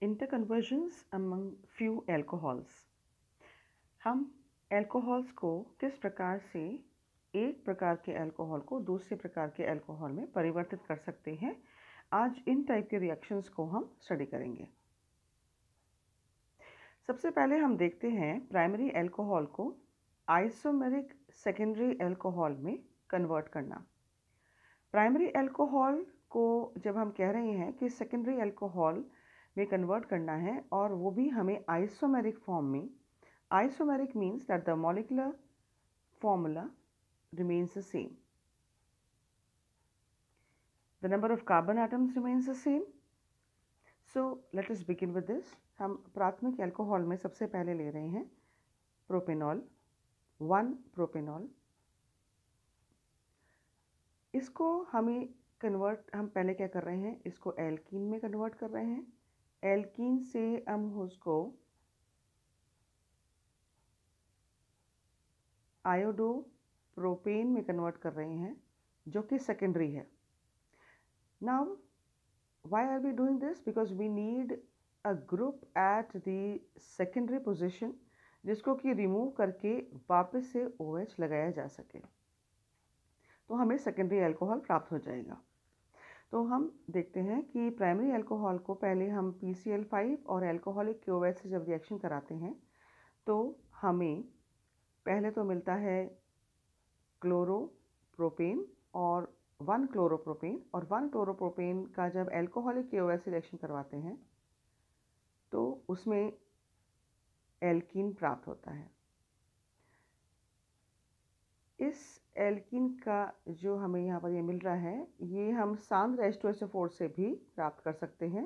Interconversions among few alcohols। हम alcohols को किस प्रकार से एक प्रकार के अल्कोहल को दूसरे प्रकार के अल्कोहल में परिवर्तित कर सकते हैं, आज इन टाइप के रिएक्शंस को हम स्टडी करेंगे। सबसे पहले हम देखते हैं प्राइमरी अल्कोहल को आइसोमेरिक सेकेंडरी अल्कोहल में कन्वर्ट करना। प्राइमरी अल्कोहल को जब हम कह रहे हैं कि सेकेंडरी अल्कोहल में कन्वर्ट करना है और वो भी हमें आइसोमेरिक फॉर्म में, isomeric means that the molecular formula remains the same. The number of carbon atoms remains the same. So let us begin with this. हम प्राथमिक अल्कोहल में सबसे पहले ले रहे हैं प्रोपेनॉल, 1 प्रोपेनॉल। इसको हमें कन्वर्ट, हम पहले क्या कर रहे हैं, इसको एल्कीन में कन्वर्ट कर रहे हैं। एल्कीन से हम उसको आयोडो प्रोपेन में कन्वर्ट कर रहे हैं, जो कि सेकेंडरी है। Now why are we doing this? Because we need a group at the secondary position जिसको कि रिमूव करके वापस से OH लगाया जा सके, तो हमें सेकेंडरी अल्कोहल प्राप्त हो जाएगा। तो हम देखते हैं कि प्राइमरी अल्कोहल को पहले हम PCl5 और अल्कोहलिक KOH से जब रिएक्शन कराते हैं तो हमें पहले तो मिलता है क्लोरोप्रोपेन और 1 क्लोरोप्रोपेन, और 1 क्लोरोप्रोपेन का जब अल्कोहलिक KOH से रिएक्शन करवाते हैं तो उसमें एल्कीन प्राप्त होता है। इस एल्कीन का जो हमें यहाँ पर ये मिल रहा है, ये हम सांद्र H2SO4 से भी प्राप्त कर सकते हैं,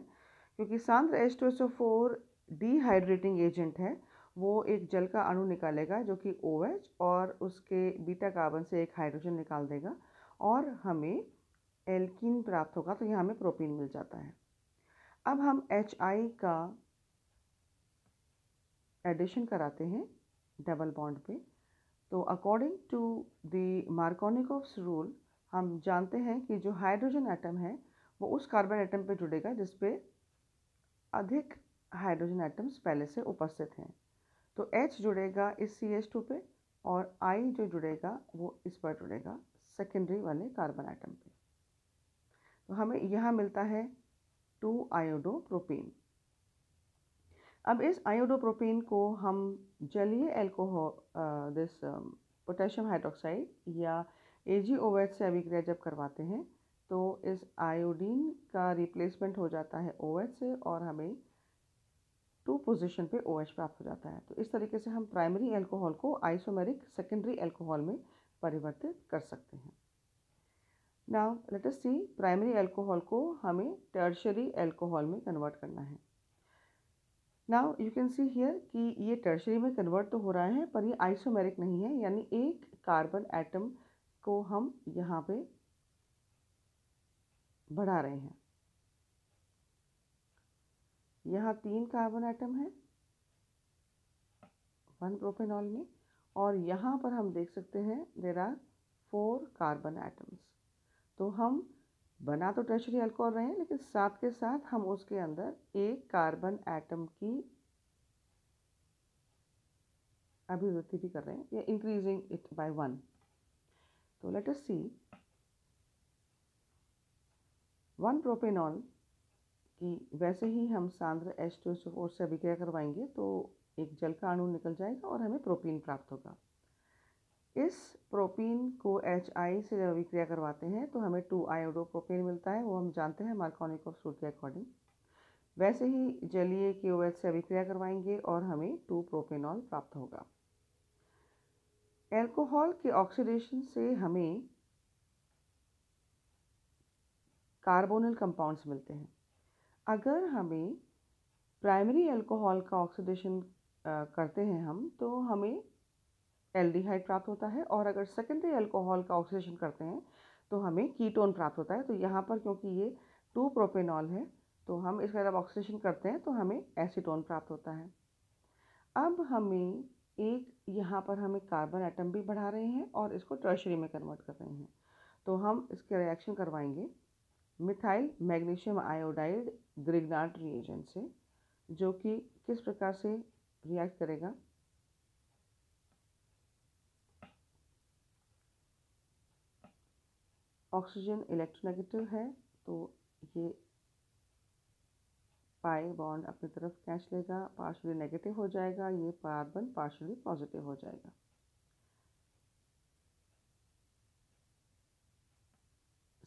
क्योंकि सांद्र H2SO4 डिहाइड्रेटिंग एजेंट है। वो एक जल का अणु निकालेगा जो कि OH और उसके बीटा कार्बन से एक हाइड्रोजन निकाल देगा और हमें एल्कीन प्राप्त होगा, तो यहाँ हमें प्रोपीन मिल जाता है। अब हम HI का एडिशन कराते हैं डबल बॉन्ड पे, तो according to the Markovnikov's rule हम जानते हैं कि जो हाइड्रोजन एटम है वो उस कार्बन एटम पे जुड़ेगा जिस पे अधिक हाइड्रोजन एटम्स पहले से उपस्थित हैं। तो H जुड़ेगा इस CH2 पे और I जो जुड़ेगा वो इस पर जुड़ेगा सेकेंडरी वाले कार्बन एटम पे। तो हमें यहाँ मिलता है 2 आयोडोप्रोपेन। अब इस आयोडोप्रोपेन को हम जलीय अल्कोहल दिस पोटेशियम हाइड्रोक्साइड या AgOH से अभिक्रिया जब करवाते हैं तो इस आयोडीन का रिप्लेसमेंट हो जाता है OH से और हमें 2 पोजीशन पे OH प्राप्त हो जाता है। तो इस तरीके से हम प्राइमरी अल्कोहल को आइसोमेरिक सेकेंडरी अल्कोहल में परिवर्तित कर सकते हैं। नाउ लेट अस सी, प्राइमरी अल्कोहल को हमें टर्शियरी अल्कोहल में कन्वर्ट करना है। Now you can see here कि ये टर्शियरी में कन्वर्ट तो हो रहा है पर ये आइसोमेरिक नहीं है, यानी एक कार्बन एटम को हम यहाँ पे बढ़ा रहे हैं। यहाँ 3 कार्बन एटम है 1 प्रोपेनॉल में और यहाँ पर हम देख सकते हैं देयर आर 4 कार्बन एटम्स। तो हम बना तो टर्शियरी अल्कोहल रहे हैं लेकिन साथ के साथ हम उसके अंदर एक कार्बन एटम की अभिवृद्धि भी कर रहे हैं या इंक्रीजिंग इट बाय 1। तो लेट अस सी, 1 प्रोपेनॉल कि वैसे ही हम सांद्र H2SO4 से अभिक्रिया करवाएंगे तो एक जल का अणु निकल जाएगा और हमें प्रोपीन प्राप्त होगा। इस प्रोपीन को HI से जब अभिक्रिया करवाते हैं तो हमें 2 आयोडोप्रोपेन मिलता है, वो हम जानते हैं मार्कोनिकोव्स रूल के अकॉर्डिंग। वैसे ही जलीय KOH से अभिक्रिया करवाएंगे और हमें 2 प्रोपेनॉल प्राप्त होगा। एल्कोहल के ऑक्सीडेशन से हमें कार्बोनिल कंपाउंड्स मिलते हैं। अगर हमें प्राइमरी अल्कोहल का ऑक्सीडेशन करते हैं हम तो हमें एल्डिहाइड प्राप्त होता है, और अगर सेकेंडरी अल्कोहल का ऑक्सीडेशन करते हैं तो हमें कीटोन प्राप्त होता है। तो यहाँ पर क्योंकि ये 2 प्रोपेनॉल है तो हम इसका जब ऑक्सीडेशन करते हैं तो हमें एसीटोन प्राप्त होता है। अब हमें एक यहाँ पर हमें कार्बन एटम भी बढ़ा रहे हैं और इसको टर्शियरी में कन्वर्ट कर रहे हैं, तो हम इसके रिएक्शन करवाएंगे methyl magnesium iodide Grignard reagent से। जो कि किस प्रकार से रिएक्ट करेगा। ऑक्सीजन इलेक्ट्रोनेगेटिव है तो ये पाई बॉन्ड अपनी तरफ खींच लेगा, पार्शियली नेगेटिव हो जाएगा, ये कार्बन पार्शियली पॉजिटिव हो जाएगा।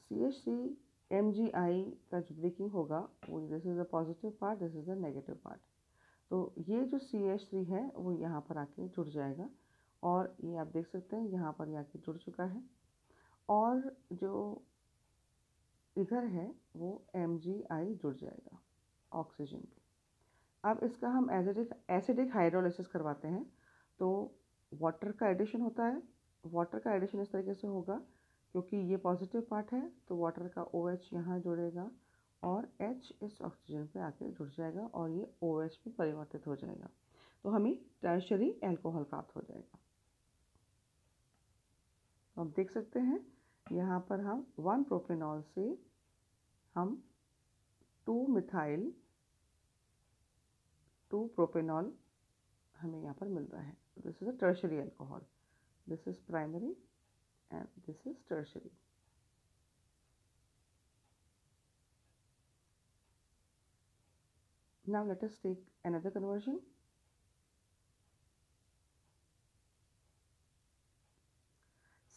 CH3 MgI का जो ब्रेकिंग होगा वो this is the positive part, this is the negative part. तो ये जो CH3 है वो यहाँ पर आके जुड़ जाएगा और ये आप देख सकते हैं यहाँ पर ये आके जुड़ चुका है और जो इधर है वो MgI जुड़ जाएगा ऑक्सीजन पे। अब इसका हम एसिडिक हाइड्रोलिसिस करवाते हैं तो वाटर का एडिशन होता है। वाटर का एडिशन इस तरीके से होगा, क्योंकि ये पॉजिटिव पार्ट है तो वाटर का OH यहाँ जुड़ेगा और H इस ऑक्सीजन पे आके जुड़ जाएगा और ये OH में परिवर्तित हो जाएगा, तो हमें टर्शरी एल्कोहल प्राप्त हो जाएगा। तो आप देख सकते हैं यहाँ पर हम 1 प्रोपेनॉल से हम 2 मिथाइल 2 प्रोपेनॉल हमें यहाँ पर मिल रहा है। This is a tertiary alcohol, this is primary and this is tertiary. Now let us take another conversion.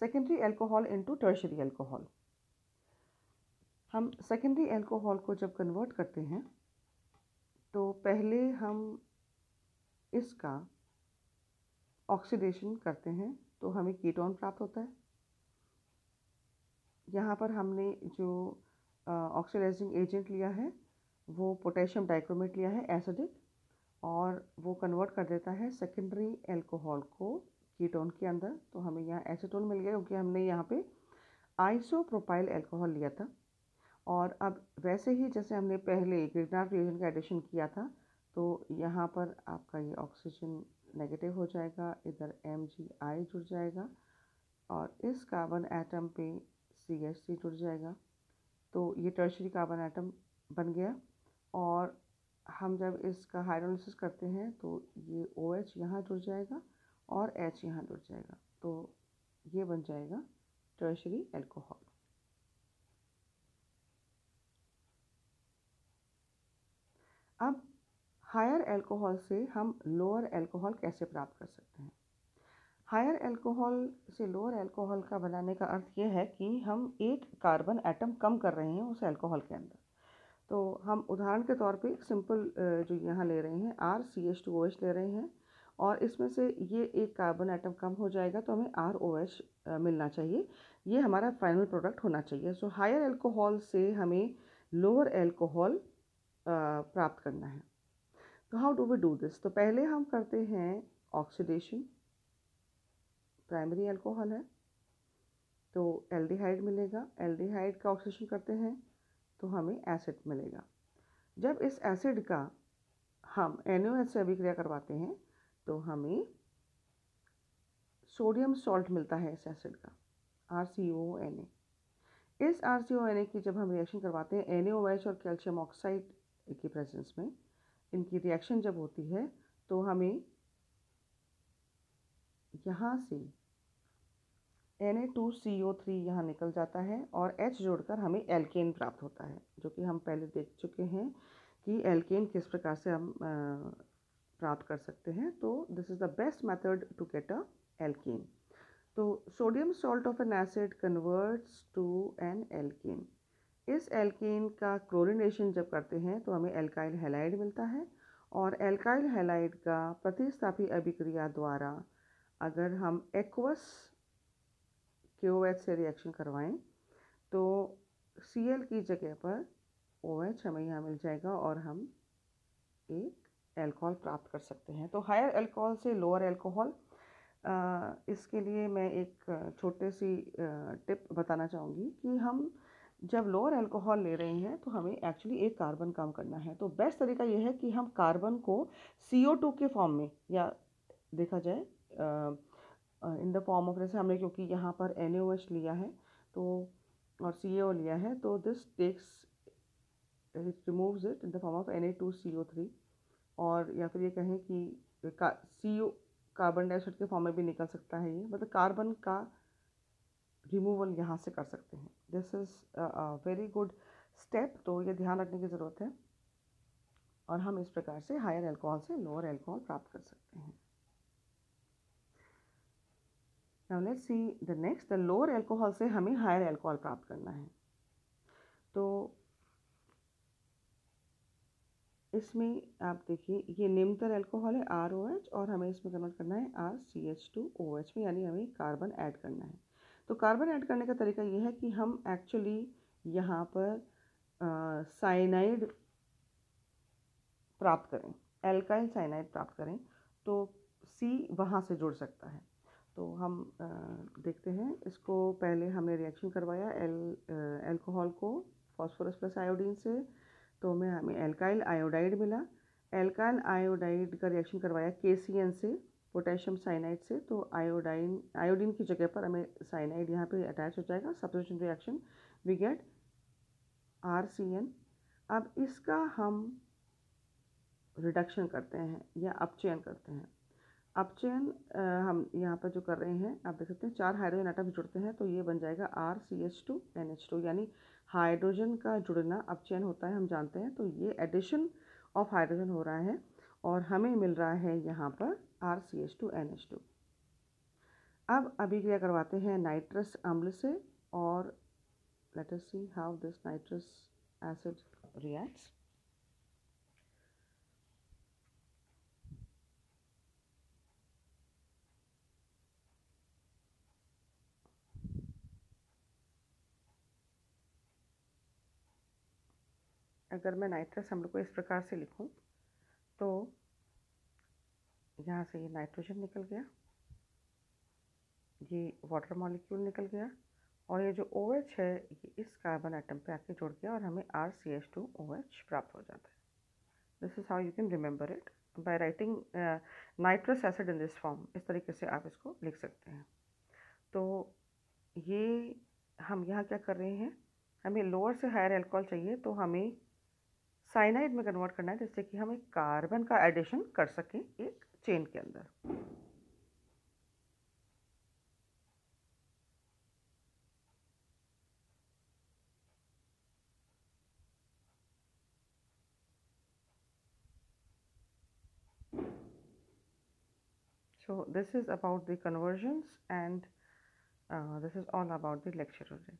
Secondary alcohol into tertiary alcohol. हम सेकेंडरी एल्कोहल को जब कन्वर्ट करते हैं तो पहले हम इसका ऑक्सीडेशन करते हैं तो हमें कीटोन प्राप्त होता है। यहाँ पर हमने जो ऑक्सीडाइजिंग एजेंट लिया है वो पोटेशियम डाइक्रोमेट लिया है एसिडिक, और वो कन्वर्ट कर देता है सेकेंडरी एल्कोहल को कीटोन के अंदर। तो हमें यहाँ एसीटोन मिल गया क्योंकि हमने यहाँ पे आइसोप्रोपाइल एल्कोहल लिया था। और अब वैसे ही जैसे हमने पहले ग्रिग्नार्ड रिएजेंट का एडिशन किया था तो यहाँ पर आपका ये ऑक्सीजन नेगेटिव हो जाएगा, इधर MgI जुड़ जाएगा और इस कार्बन एटम पे CH3 जुड़ जाएगा। तो ये टर्शरी कार्बन एटम बन गया और हम जब इसका हाइड्रोलिसिस करते हैं तो ये OH यहाँ जुड़ जाएगा और H यहाँ जुड़ जाएगा, तो ये बन जाएगा टर्शरी एल्कोहल। अब हायर एल्कोहल से हम लोअर एल्कोहल कैसे प्राप्त कर सकते हैं। हायर एल्कोहल से लोअर एल्कोहल का बनाने का अर्थ ये है कि हम एक कार्बन एटम कम कर रहे हैं उस एल्कोहल के अंदर। तो हम उदाहरण के तौर पे एक सिंपल जो यहाँ ले रहे हैं RCH2OH ले रहे हैं और इसमें से ये एक कार्बन एटम कम हो जाएगा तो हमें ROH मिलना चाहिए, ये हमारा फाइनल प्रोडक्ट होना चाहिए। सो हायर एल्कोहल से हमें लोअर एल्कोहल प्राप्त करना है। तो how do we do this. तो पहले हम करते हैं ऑक्सीडेशन, प्राइमरी एल्कोहल है तो एल्डिहाइड मिलेगा, एल्डिहाइड का ऑक्सीडेशन करते हैं तो हमें एसिड मिलेगा। जब इस एसिड का हम NaOH से अभिक्रिया करवाते हैं तो हमें सोडियम सॉल्ट मिलता है इस एसिड का, RCONA। इस RCONA की जब हम रिएक्शन करवाते हैं NaOH और कैल्शियम ऑक्साइड की प्रेजेंस में, इनकी रिएक्शन जब होती है तो हमें यहाँ से Na2CO3 यहाँ निकल जाता है और H जोड़कर हमें एल्केन प्राप्त होता है, जो कि हम पहले देख चुके हैं कि एल्केन किस प्रकार से हम प्राप्त कर सकते हैं। तो this is the best method to get a alkane. तो sodium salt of an acid converts to an alkane. इस एल्केन का क्लोरिनेशन जब करते हैं तो हमें एल्काइल हैलाइड मिलता है और एल्काइल हैलाइड का प्रतिस्थापी अभिक्रिया द्वारा अगर हम एक्वस KOH से रिएक्शन करवाएं तो Cl की जगह पर OH हमें यहाँ मिल जाएगा और हम एक एल्कोहल प्राप्त कर सकते हैं। तो हायर एल्कोहल से लोअर एल्कोहल, इसके लिए मैं एक छोटे सी टिप बताना चाहूँगी कि हम जब लोअर एल्कोहल ले रहे हैं तो हमें एक्चुअली एक कार्बन कम करना है। तो बेस्ट तरीका यह है कि हम कार्बन को CO2 के फॉर्म में, या देखा जाए इन द फॉर्म ऑफ, जैसे हमने क्योंकि यहाँ पर NaOH लिया है तो और CaO लिया है तो this takes, it removes it in the form of Na2CO3 और या फिर ये कहें कि CO कार्बन डाइऑक्साइड के फॉर्म में भी निकल सकता है। ये मतलब कार्बन का रिमूवल यहाँ से कर सकते हैं। This is very good step, तो ये ध्यान रखने की ज़रूरत है। और हम इस प्रकार से हायर अल्कोहल से लोअर अल्कोहल प्राप्त कर सकते हैं। Now let's see the next, the lower alcohol से हमें हायर अल्कोहल प्राप्त करना है। तो इसमें आप देखिए, ये निम्नतर अल्कोहल है ROH, और हमें इसमें कन्वर्ट करना है RCH2OH में, यानी हमें कार्बन ऐड करना है। तो कार्बन ऐड करने का तरीका ये है कि हम एक्चुअली यहाँ पर साइनाइड प्राप्त करें, एल्काइल साइनाइड प्राप्त करें, तो C वहाँ से जुड़ सकता है। तो हम देखते हैं इसको। पहले हमने रिएक्शन करवाया अल्कोहल को फास्फोरस प्लस आयोडीन से, तो हमें एल्काइल आयोडाइड मिला। एल्काइल आयोडाइड का रिएक्शन करवाया KCN से, पोटेशियम साइनाइड से, तो आयोडीन की जगह पर हमें साइनाइड यहाँ पे अटैच हो जाएगा। Substitution reaction, we get RCN। अब इसका हम रिडक्शन करते हैं या अपचयन करते हैं। अपचयन हम यहाँ पर जो कर रहे हैं, आप देख सकते हैं 4 हाइड्रोजन एटम जुड़ते हैं, तो ये बन जाएगा RCH2NH2, यानी हाइड्रोजन का जुड़ना अपचयन होता है, हम जानते हैं। तो ये एडिशन ऑफ हाइड्रोजन हो रहा है और हमें मिल रहा है यहाँ पर RCH2NH2। अब अभिक्रिया करवाते हैं नाइट्रस अम्ल से, और let us see how this nitrous acid reacts. अगर मैं नाइट्रस अम्ल को इस प्रकार से लिखूं, तो यहाँ से ये नाइट्रोजन निकल गया, ये वाटर मॉलिक्यूल निकल गया, और ये जो OH है ये इस कार्बन एटम पे आके जुड़ गया, और हमें RCH2OH प्राप्त हो जाता है। This is how you can remember it by writing nitrous acid in this form. इस तरीके से आप इसको लिख सकते हैं। तो ये हम यहाँ क्या कर रहे हैं, हमें लोअर से हायर अल्कोहल चाहिए, तो हमें साइनाइड में कन्वर्ट करना है, जिससे कि हम एक कार्बन का एडिशन कर सकें एक चेन के अंदर। So this is about the conversions, and this is all about the lecture today.